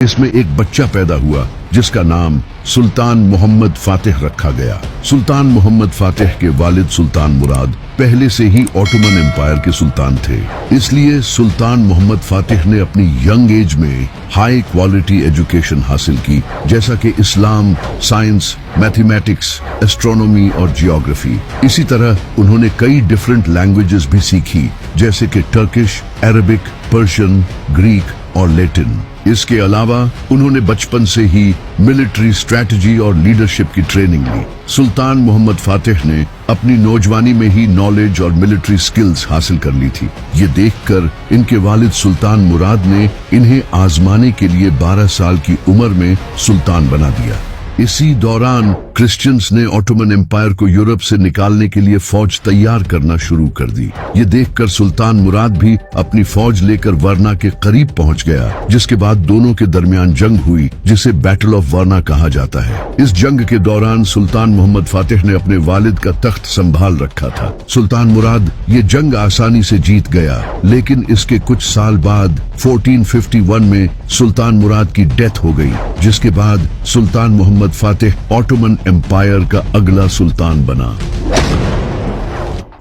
इसमें एक बच्चा पैदा हुआ जिसका नाम सुल्तान मोहम्मद फातिह रखा गया। सुल्तान मोहम्मद फातिह के वालिद सुल्तान मुराद पहले से ही ऑटोमन एम्पायर के सुल्तान थे, इसलिए सुल्तान मोहम्मद फातिह ने अपनी यंग एज में हाई क्वालिटी एजुकेशन हासिल की, जैसा कि इस्लाम, साइंस, मैथमेटिक्स, एस्ट्रोनॉमी और जियोग्राफी। इसी तरह उन्होंने कई डिफरेंट लैंग्वेजेस भी सीखी, जैसे कि टर्किश, अरबिक, पर्शियन, ग्रीक और लैटिन। इसके अलावा उन्होंने बचपन से ही मिलिट्री स्ट्रेटजी और लीडरशिप की ट्रेनिंग ली। सुल्तान मोहम्मद फातिह ने अपनी नौजवानी में ही नॉलेज और मिलिट्री स्किल्स हासिल कर ली थी। ये देखकर इनके वालिद सुल्तान मुराद ने इन्हें आजमाने के लिए 12 साल की उम्र में सुल्तान बना दिया। इसी दौरान क्रिश्चियंस ने ऑटोमन एम्पायर को यूरोप से निकालने के लिए फौज तैयार करना शुरू कर दी। ये देखकर सुल्तान मुराद भी अपनी फौज लेकर वर्ना के करीब पहुंच गया, जिसके बाद दोनों के दरमियान जंग हुई, जिसे बैटल ऑफ वर्ना कहा जाता है। इस जंग के दौरान सुल्तान मोहम्मद फातिह ने अपने वालिद का तख्त संभाल रखा था। सुल्तान मुराद ये जंग आसानी से जीत गया, लेकिन इसके कुछ साल बाद 1451 में सुल्तान मुराद की डेथ हो गई, जिसके बाद सुल्तान मोहम्मद फातिह ऑटोमन एम्पायर का अगला सुल्तान बना।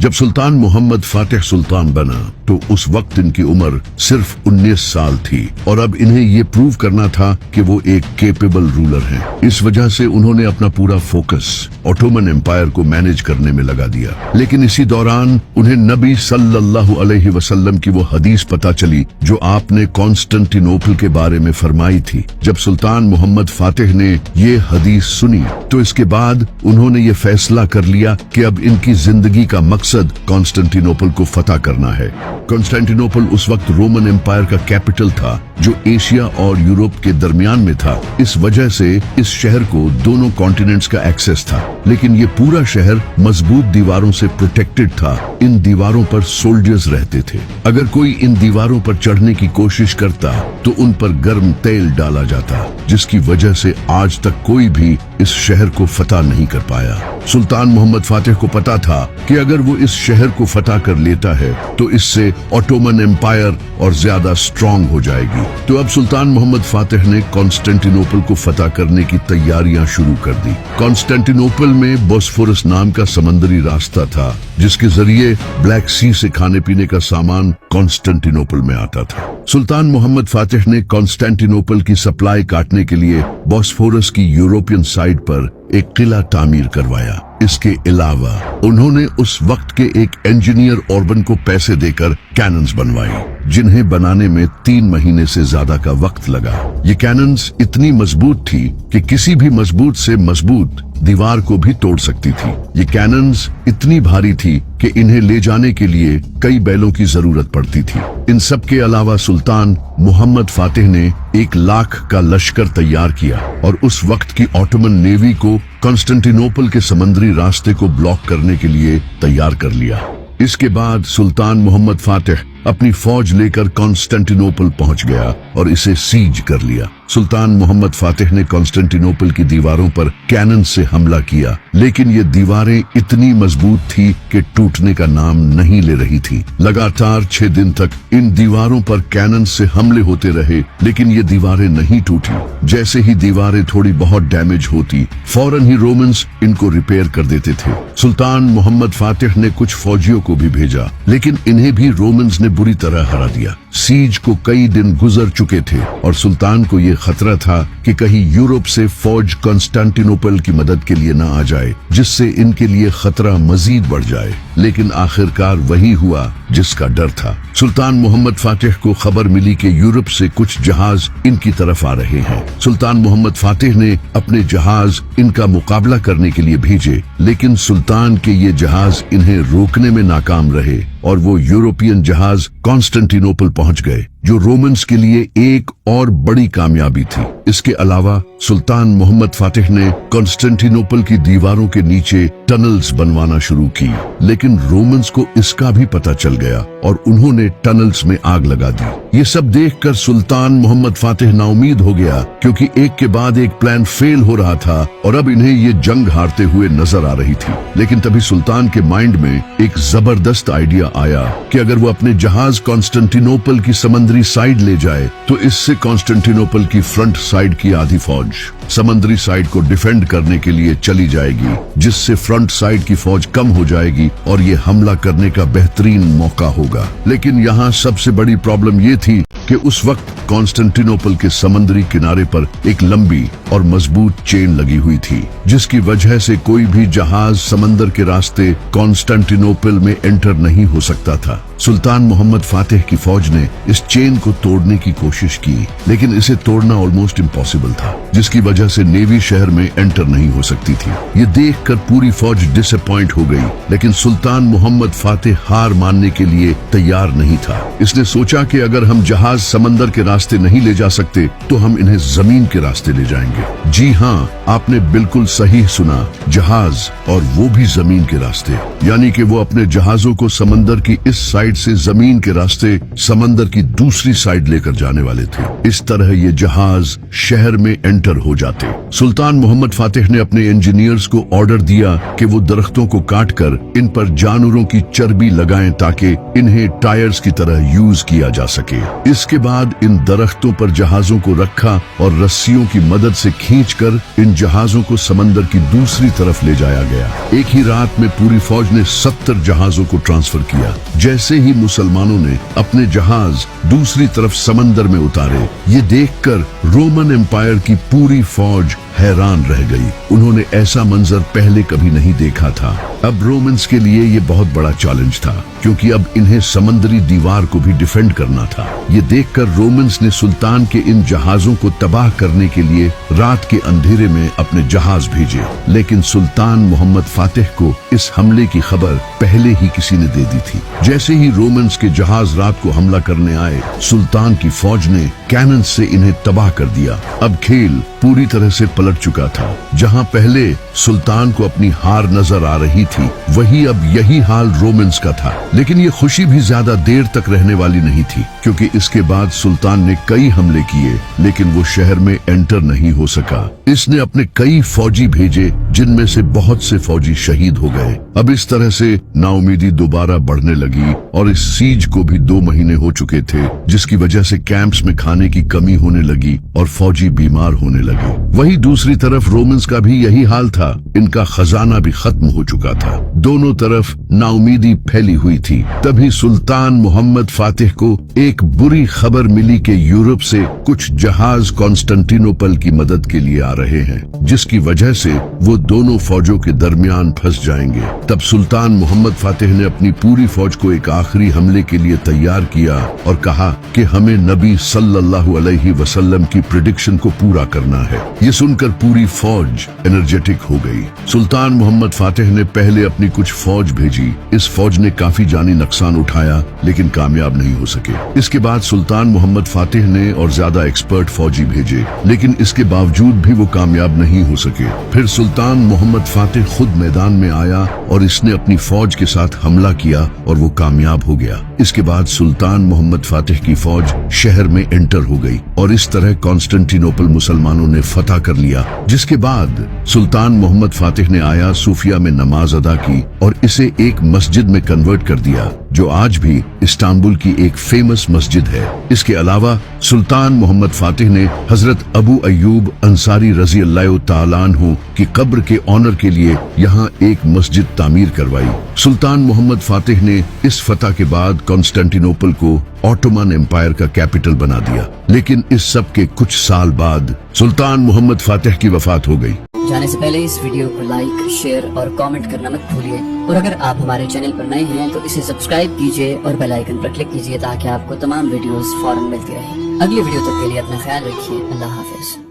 जब सुल्तान मोहम्मद फातिह सुल्तान बना तो उस वक्त इनकी उम्र सिर्फ 19 साल थी और अब इन्हें ये प्रूव करना था कि वो एक केपेबल रूलर हैं। इस वजह से उन्होंने अपना पूरा फोकस ऑटोमन एम्पायर को मैनेज करने में लगा दिया। लेकिन इसी दौरान उन्हें नबी सल्लल्लाहु अलैहि वसल्लम की वो हदीस पता चली जो आपने कॉन्स्टेंटिनोपल के बारे में फरमाई थी। जब सुल्तान मोहम्मद फातिह ने ये हदीस सुनी तो इसके बाद उन्होंने ये फैसला कर लिया कि अब इनकी जिंदगी का मकसद कॉन्स्टेंटिनोपल को फतह करना है। कॉन्स्टेंटिनोपल उस वक्त रोमन एम्पायर का कैपिटल था जो एशिया और यूरोप के दरमियान में था। इस वजह से इस शहर को दोनों कॉन्टिनेंट्स का एक्सेस था, लेकिन ये पूरा शहर मजबूत दीवारों से प्रोटेक्टेड था। इन दीवारों पर सोल्जर्स रहते थे। अगर कोई इन दीवारों पर चढ़ने की कोशिश करता तो उन पर गर्म तेल डाला जाता, जिसकी वजह से आज तक कोई भी इस शहर को फतह नहीं कर पाया। सुल्तान मोहम्मद फातिह को पता था कि अगर वो इस शहर को फतह कर लेता है तो इससे ऑटोमन एम्पायर और ज्यादा स्ट्रांग हो जाएगी। तो अब सुल्तान मोहम्मद फातिह ने कॉन्स्टेंटिनोपल को फतह करने की तैयारियां शुरू कर दी। कॉन्स्टेंटिनोपल में बोस्फोरस नाम का समंदरी रास्ता था, जिसके जरिए ब्लैक सी से खाने पीने का सामान कॉन्स्टेंटिनोपल में आता था। सुल्तान मोहम्मद फातिह ने कॉन्स्टेंटिनोपल की सप्लाई काटने के लिए बोस्फोरस की यूरोपियन साइड पर एक किला तामीर करवाया। इसके अलावा उन्होंने उस वक्त के एक इंजीनियर ऑर्बन को पैसे देकर कैनन्स बनवाई, जिन्हें बनाने में 3 महीने से ज्यादा का वक्त लगा। ये कैनन्स इतनी मजबूत थी कि किसी भी मजबूत से मजबूत दीवार को भी तोड़ सकती थी। ये कैनन्स इतनी भारी थी कि इन्हें ले जाने के लिए कई बैलों की जरूरत पड़ती थी। इन सब के अलावा सुल्तान मोहम्मद फातिह ने 1 लाख का लश्कर तैयार किया और उस वक्त की ऑटोमन नेवी को कॉन्स्टेंटिनोपल के समुद्री रास्ते को ब्लॉक करने के लिए तैयार कर लिया। इसके बाद सुल्तान मोहम्मद फातिह अपनी फौज लेकर कॉन्स्टेंटिनोपल पहुंच गया और इसे सीज कर लिया। सुल्तान मोहम्मद फातिह ने कॉन्स्टेंटिनोपल की दीवारों पर कैनन से हमला किया, लेकिन ये दीवारें इतनी मजबूत थी कि टूटने का नाम नहीं ले रही थी। लगातार 6 दिन तक इन दीवारों पर कैनन से हमले होते रहे, लेकिन ये दीवारें नहीं टूटी। जैसे ही दीवारें थोड़ी बहुत डैमेज होती, फौरन ही रोमन्स इनको रिपेयर कर देते थे। सुल्तान मोहम्मद फातिह ने कुछ फौजियों को भी भेजा, लेकिन इन्हें भी रोमन्स ने बुरी तरह हरा दिया। सीज को कई दिन गुजर चुके थे और सुल्तान को ये खतरा था कि कहीं यूरोप से फौज कॉन्स्टेंटिनोपल की मदद के लिए न आ जाए, जिससे इनके लिए खतरा मजीद बढ़ जाए। लेकिन आखिरकार वही हुआ जिसका डर था। सुल्तान मोहम्मद फातिह को खबर मिली कि यूरोप से कुछ जहाज इनकी तरफ आ रहे हैं। सुल्तान मोहम्मद फातिह ने अपने जहाज इनका मुकाबला करने के लिए भेजे, लेकिन सुल्तान के ये जहाज इन्हें रोकने में नाकाम रहे और वो यूरोपियन जहाज कॉन्स्टेंटिनोपल पहुंच गए, जो रोमन्स के लिए एक और बड़ी कामयाबी थी। इसके अलावा सुल्तान मोहम्मद फातिह ने कॉन्स्टेंटिनोपल की दीवारों के नीचे टनल्स बनवाना शुरू की, लेकिन रोमन्स को इसका भी पता चल गया और उन्होंने टनल्स में आग लगा दी। ये सब देखकर सुल्तान मोहम्मद फातिह नाउमीद हो गया, क्योंकि एक के बाद एक प्लान फेल हो रहा था और अब इन्हें ये जंग हारते हुए नजर आ रही थी। लेकिन तभी सुल्तान के माइंड में एक जबरदस्त आइडिया आया कि अगर वो अपने जहाज कॉन्स्टेंटिनोपल की समंदरी समंदरी साइड ले जाए तो इससे कॉन्स्टेंटिनोपल की फ्रंट साइड की आधी फौज समंदरी साइड को डिफेंड करने के लिए चली जाएगी, जिससे फ्रंट साइड की फौज कम हो जाएगी और ये हमला करने का बेहतरीन मौका होगा। लेकिन यहाँ सबसे बड़ी प्रॉब्लम ये थी कि उस वक्त कॉन्स्टेंटिनोपल के समंदरी किनारे पर एक लंबी और मजबूत चेन लगी हुई थी, जिसकी वजह से कोई भी जहाज समंदर के रास्ते कॉन्स्टेंटिनोपल में एंटर नहीं हो सकता था। सुल्तान मोहम्मद फातिह की फौज ने इस चेन को तोड़ने की कोशिश की, लेकिन इसे तोड़ना ऑलमोस्ट इम्पॉसिबल था, जिसकी वजह से नेवी शहर में एंटर नहीं हो सकती थी। ये देखकर पूरी फौज डिसअपॉइंट हो गई, लेकिन सुल्तान मोहम्मद फातिह हार मानने के लिए तैयार नहीं था। इसने सोचा कि अगर हम जहाज समंदर के रास्ते नहीं ले जा सकते तो हम इन्हें जमीन के रास्ते ले जाएंगे। जी हाँ, आपने बिल्कुल सही सुना, जहाज, और वो भी जमीन के रास्ते। यानी कि वो अपने जहाजों को समंदर की इस साइड से जमीन के रास्ते समंदर की दूसरी साइड लेकर जाने वाले थे। इस तरह ये जहाज शहर में एंटर हो जाते। सुल्तान मोहम्मद फातिह ने अपने इंजीनियर्स को ऑर्डर दिया कि वो दरख्तों को काटकर इन पर जानवरों की चर्बी लगाएं ताकि इन्हें टायर्स की तरह यूज किया जा सके। इसके बाद इन दरख्तों पर जहाजों को रखा और रस्सियों की मदद से खींचकर इन जहाजों को समंदर की दूसरी तरफ ले जाया गया। एक ही रात में पूरी फौज ने 70 जहाजों को ट्रांसफर किया। जैसे ही मुसलमानों ने अपने जहाज दूसरी तरफ समंदर में उतारे, ये देखकर रोमन एम्पायर की पूरी फौज हैरान रह गई। उन्होंने ऐसा मंजर पहले कभी नहीं देखा था। अब रोमन्स के लिए ये बहुत बड़ा चैलेंज था, क्योंकि अब इन्हें समंदरी दीवार को भी डिफेंड करना था। ये देखकर रोमन्स ने सुल्तान के इन जहाजों को तबाह करने के लिए रात के अंधेरे में अपने जहाज भेजे, लेकिन सुल्तान मोहम्मद फातिह को इस हमले की खबर पहले ही किसी ने दे दी थी। जैसे ही रोमन्स के जहाज रात को हमला करने आए, सुल्तान की फौज ने कैनन से इन्हें तबाह कर दिया। अब खेल पूरी तरह से पलट चुका था। जहां पहले सुल्तान को अपनी हार नजर आ रही थी, वही अब यही हाल रोमन्स का था। लेकिन ये खुशी भी ज्यादा देर तक रहने वाली नहीं थी, क्योंकि इसके बाद सुल्तान ने कई हमले किए, लेकिन वो शहर में एंटर नहीं हो सका। इसने अपने कई फौजी भेजे, जिनमें से बहुत से फौजी शहीद हो गए। अब इस तरह से नाउमीदी दोबारा बढ़ने लगी और इस सीज को भी 2 महीने हो चुके थे, जिसकी वजह से कैंप्स में खाने की कमी होने लगी और फौजी बीमार होने लगे। वही दूसरी तरफ रोमन्स का भी यही हाल था। इनका खजाना भी खत्म हो चुका था। दोनों तरफ नाउमीदी फैली हुई थी। तभी सुल्तान मोहम्मद फातिह को एक बुरी खबर मिली कि यूरोप से कुछ जहाज कॉन्स्टेंटिनोपल की मदद के लिए आ रहे हैं, जिसकी वजह से वो दोनों फौजों के दरमियान फंस जाएंगे। तब सुल्तान मोहम्मद फातिह ने अपनी पूरी फौज को एक आखिरी हमले के लिए तैयार किया और कहा कि हमें नबी सल्लल्लाहु अलैहि वसल्लम की प्रेडिक्शन को पूरा करना है। ये सुनकर पूरी फौज एनर्जेटिक हो गई। सुल्तान मोहम्मद फातिह ने पहले अपनी कुछ फौज भेजी। इस फौज ने काफी जानी नुकसान उठाया, लेकिन कामयाब नहीं हो सके। इसके बाद सुल्तान मोहम्मद फातिह ने और ज्यादा एक्सपर्ट फौजी भेजे, लेकिन इसके बावजूद भी वो कामयाब नहीं हो सके। फिर सुल्तान मोहम्मद फातिह खुद मैदान में आया और इसने अपनी फौज के साथ हमला किया और वो कामयाब हो गया। इसके बाद सुल्तान मोहम्मद फातिह की फौज शहर में एंटर हो गई और इस तरह कॉन्स्टेंटिनोपल मुसलमानों ने फतह कर लिया। जिसके बाद सुल्तान मोहम्मद फातिह ने आया सूफिया में नमाज अदा की और इसे एक मस्जिद में कन्वर्ट कर दिया, जो आज भी इस्तांबुल की एक फेमस मस्जिद है। इसके अलावा सुल्तान मोहम्मद फातिह ने हजरत अबू अय्यूब अंसारी रजी अल्लाह तआला अन्हु की कब्र के ऑनर के लिए यहाँ एक मस्जिद तामीर करवाई। सुल्तान मोहम्मद फातिह ने इस फतह के बाद कॉन्स्टेंटिनोपल को ऑटोमन एम्पायर का कैपिटल बना दिया। लेकिन इस सब के कुछ साल बाद सुल्तान मोहम्मद फातिह की वफात हो गई। जाने से पहले इस वीडियो को लाइक, शेयर और कमेंट करना मत भूलिए। और अगर आप हमारे चैनल पर नए हैं तो इसे सब्सक्राइब कीजिए और बेल आइकन पर क्लिक कीजिए ताकि आपको तमाम वीडियोस फौरन मिलती रहे। अगली वीडियो तक के लिए अपना ख्याल रखिए। अल्लाह हाफिज।